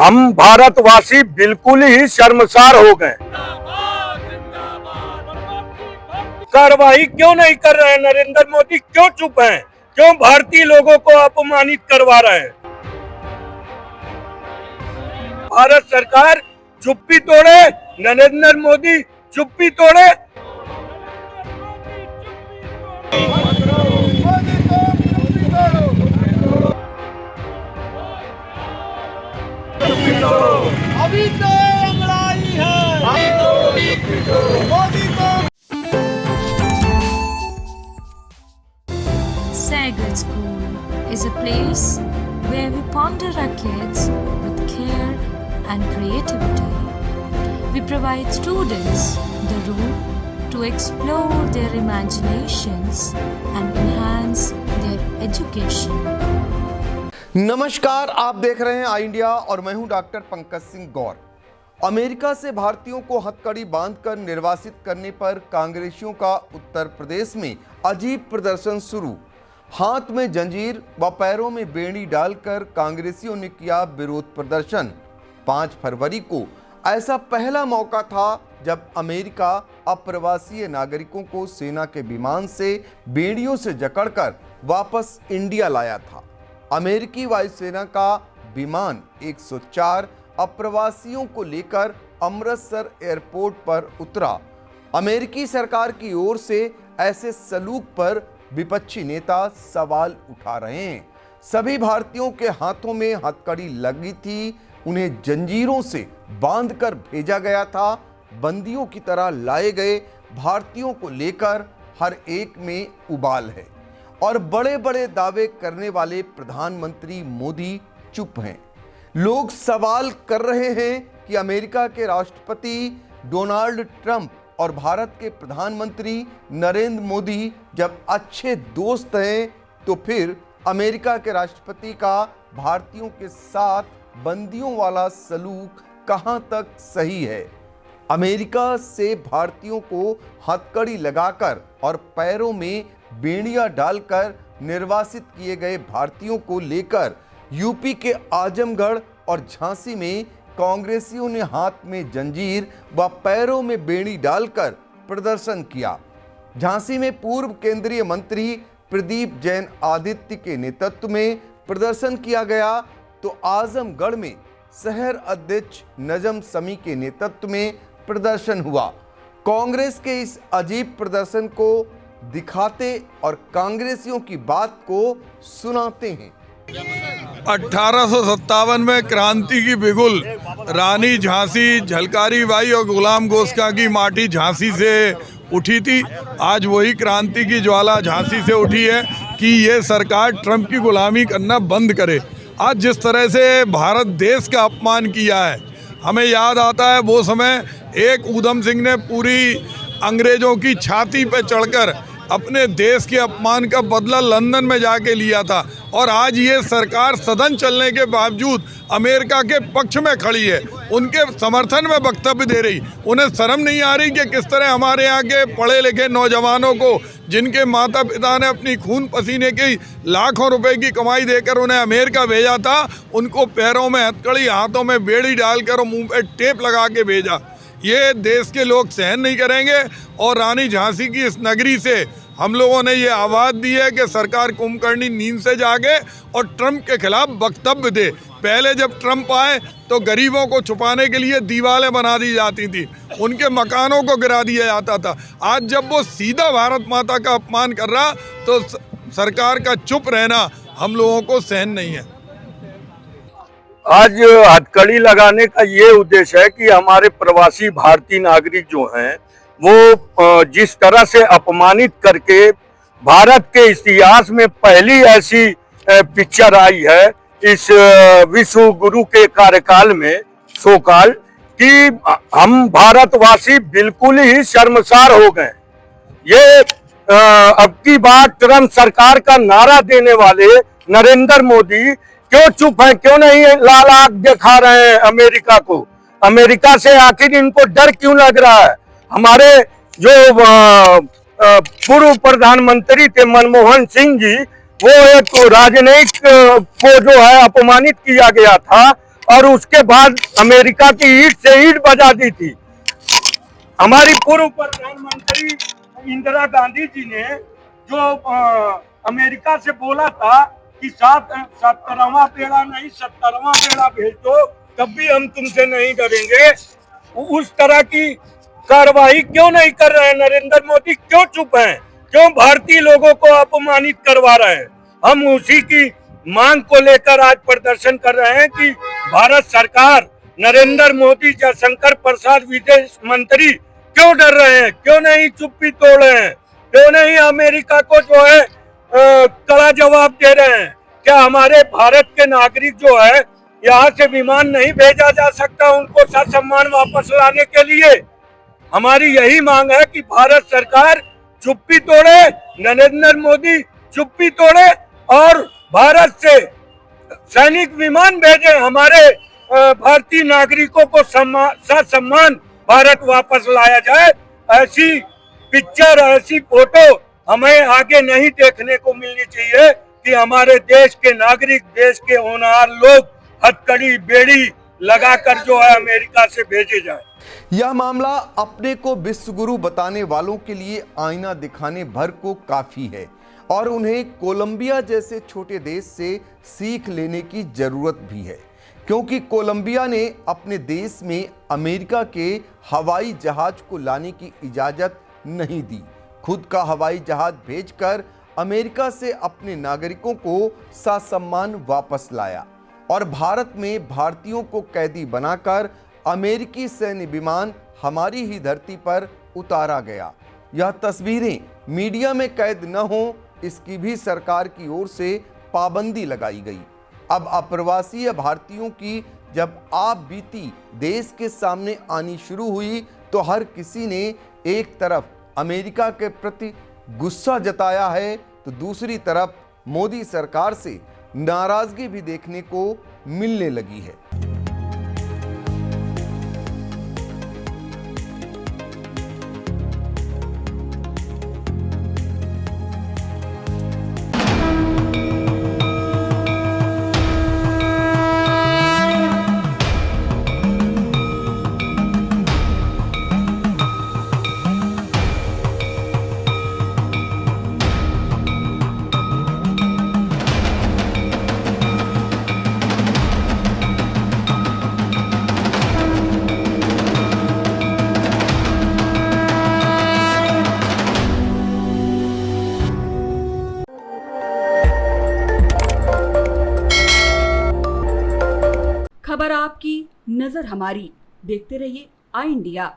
हम भारतवासी बिल्कुल ही शर्मसार हो गए। कार्रवाई क्यों नहीं कर रहे हैं नरेंद्र मोदी? क्यों चुप हैं? क्यों भारतीय लोगों को अपमानित करवा रहे हैं? भारत सरकार चुप्पी तोड़े, नरेंद्र मोदी चुप्पी तोड़े। अभी तो लड़ाई है मोदी को। Sagar School is a place where we ponder our kids with care and creativity. We provide students the room to explore their imaginations and enhance their education. नमस्कार, आप देख रहे हैं आई इंडिया और मैं हूं डॉक्टर पंकज सिंह गौर। अमेरिका से भारतीयों को हथकड़ी बांधकर निर्वासित करने पर कांग्रेसियों का उत्तर प्रदेश में अजीब प्रदर्शन शुरू। हाथ में जंजीर व पैरों में बेड़ी डालकर कांग्रेसियों ने किया विरोध प्रदर्शन। 5 फरवरी को ऐसा पहला मौका था जब अमेरिका अप्रवासीय नागरिकों को सेना के विमान से बेड़ियों से जकड़कर वापस इंडिया लाया था। अमेरिकी वायुसेना का विमान 104 अप्रवासियों को लेकर अमृतसर एयरपोर्ट पर उतरा। अमेरिकी सरकार की ओर से ऐसे सलूक पर विपक्षी नेता सवाल उठा रहे हैं। सभी भारतीयों के हाथों में हथकड़ी लगी थी, उन्हें जंजीरों से बांधकर भेजा गया था। बंदियों की तरह लाए गए भारतीयों को लेकर हर एक में उबाल है और बड़े बड़े दावे करने वाले प्रधानमंत्री मोदी चुप हैं। लोग सवाल कर रहे हैं कि अमेरिका के राष्ट्रपति डोनाल्ड ट्रंप और भारत के प्रधानमंत्री नरेंद्र मोदी जब अच्छे दोस्त हैं तो फिर अमेरिका के राष्ट्रपति का भारतीयों के साथ बंदियों वाला सलूक कहां तक सही है? अमेरिका से भारतीयों को हथकड़ी लगाकर और पैरों में बेड़ियां डालकर निर्वासित किए गए भारतीयों को लेकर यूपी के आजमगढ़ और झांसी में कांग्रेसियों ने हाथ में जंजीर व पैरों में बेड़ी डालकर प्रदर्शन किया। झांसी में पूर्व केंद्रीय मंत्री प्रदीप जैन आदित्य के नेतृत्व में प्रदर्शन किया गया तो आजमगढ़ में शहर अध्यक्ष नजम समी के नेतृत्व में प्रदर्शन हुआ। कांग्रेस के इस अजीब प्रदर्शन को दिखाते और कांग्रेसियों की बात को सुनाते हैं। 1857 में क्रांति की बिगुल रानी झांसी, झलकारी बाई और गुलाम गोस्का की माटी झांसी से उठी थी। आज वही क्रांति की ज्वाला झांसी से उठी है कि ये सरकार ट्रंप की गुलामी करना बंद करे। आज जिस तरह से भारत देश का अपमान किया है, हमें याद आता है वो समय एक ऊधम सिंह ने पूरी अंग्रेजों की छाती पे चढ़कर अपने देश के अपमान का बदला लंदन में जाके लिया था। और आज ये सरकार सदन चलने के बावजूद अमेरिका के पक्ष में खड़ी है, उनके समर्थन में वक्तव्य दे रही। उन्हें शर्म नहीं आ रही कि किस तरह हमारे यहाँ के पढ़े लिखे नौजवानों को, जिनके माता पिता ने अपनी खून पसीने की लाखों रुपए की कमाई देकर उन्हें अमेरिका भेजा था, उनको पैरों में हथकड़ी, हाथों में बेड़ी डालकर और मुंह पे टेप लगा के भेजा। ये देश के लोग सहन नहीं करेंगे। और रानी झांसी की इस नगरी से हम लोगों ने ये आवाज़ दी है कि सरकार कुंभकर्णी नींद से जागे और ट्रंप के खिलाफ वक्तव्य दे। पहले जब ट्रंप आए तो गरीबों को छुपाने के लिए दीवारें बना दी जाती थी, उनके मकानों को गिरा दिया जाता था। आज जब वो सीधा भारत माता का अपमान कर रहा तो सरकार का चुप रहना हम लोगों को सहन नहीं है। आज हथकड़ी लगाने का ये उद्देश्य है कि हमारे प्रवासी भारतीय नागरिक जो हैं वो जिस तरह से अपमानित करके भारत के इतिहास में पहली ऐसी पिक्चर आई है इस विश्व गुरु के कार्यकाल में सोकाल कि हम भारतवासी बिल्कुल ही शर्मसार हो गए। ये अब की बार ट्रंप सरकार का नारा देने वाले नरेंद्र मोदी क्यों चुप हैं? क्यों नहीं लाल आंख दिखा रहे हैं अमेरिका को? अमेरिका से आखिर इनको डर क्यों लग रहा है? हमारे जो पूर्व प्रधानमंत्री थे मनमोहन सिंह जी, वो एक राजनयिक को जो है अपमानित किया गया था और उसके बाद अमेरिका की ईंट से ईंट बजा दी थी। हमारी पूर्व प्रधानमंत्री इंदिरा गांधी जी ने जो अमेरिका से बोला था कि 70वां बेड़ा नहीं 70वां बेड़ा भेज दो, तब भी हम तुमसे नहीं डरेंगे। उस तरह की कार्रवाई क्यों नहीं कर रहे हैं नरेंद्र मोदी? क्यों चुप हैं? क्यों भारतीय लोगों को अपमानित करवा रहे हैं? हम उसी की मांग को लेकर आज प्रदर्शन कर रहे हैं कि भारत सरकार, नरेंद्र मोदी, जयशंकर प्रसाद विदेश मंत्री क्यों डर रहे हैं? क्यों नहीं चुप्पी तोड़ रहे हैं? क्यों नहीं अमेरिका को जो है कड़ा जवाब दे रहे हैं? क्या हमारे भारत के नागरिक जो है यहाँ से विमान नहीं भेजा जा सकता उनको ससम्मान वापस लाने के लिए? हमारी यही मांग है कि भारत सरकार चुप्पी तोड़े, नरेंद्र मोदी चुप्पी तोड़े और भारत से सैनिक विमान भेजे, हमारे भारतीय नागरिकों को ससम्मान भारत वापस लाया जाए। ऐसी पिक्चर, ऐसी फोटो हमें आगे नहीं देखने को मिलनी चाहिए कि हमारे देश के नागरिक, देश के होनहार लोग हथकड़ी बेड़ी लगाकर जो है अमेरिका से भेजे जाए। यह मामला अपने को विश्व गुरु बताने वालों के लिए आईना दिखाने भर को काफी है और उन्हें कोलंबिया जैसे छोटे देश से सीख लेने की जरूरत भी है, क्योंकि कोलंबिया ने अपने देश में अमेरिका के हवाई जहाज को लाने की इजाजत नहीं दी। खुद का हवाई जहाज भेजकर अमेरिका से अपने नागरिकों को ससम्मान वापस लाया और भारत में भारतीयों को कैदी बनाकर अमेरिकी सैन्य विमान हमारी ही धरती पर उतारा गया। यह तस्वीरें मीडिया में कैद न हो, इसकी भी सरकार की ओर से पाबंदी लगाई गई। अब अप्रवासी भारतीयों की जब आप बीती देश के सामने आनी शुरू हुई तो हर किसी ने एक तरफ अमेरिका के प्रति गुस्सा जताया है तो दूसरी तरफ मोदी सरकार से नाराजगी भी देखने को मिलने लगी है। खबर आपकी, नजर हमारी। देखते रहिए आई इंडिया।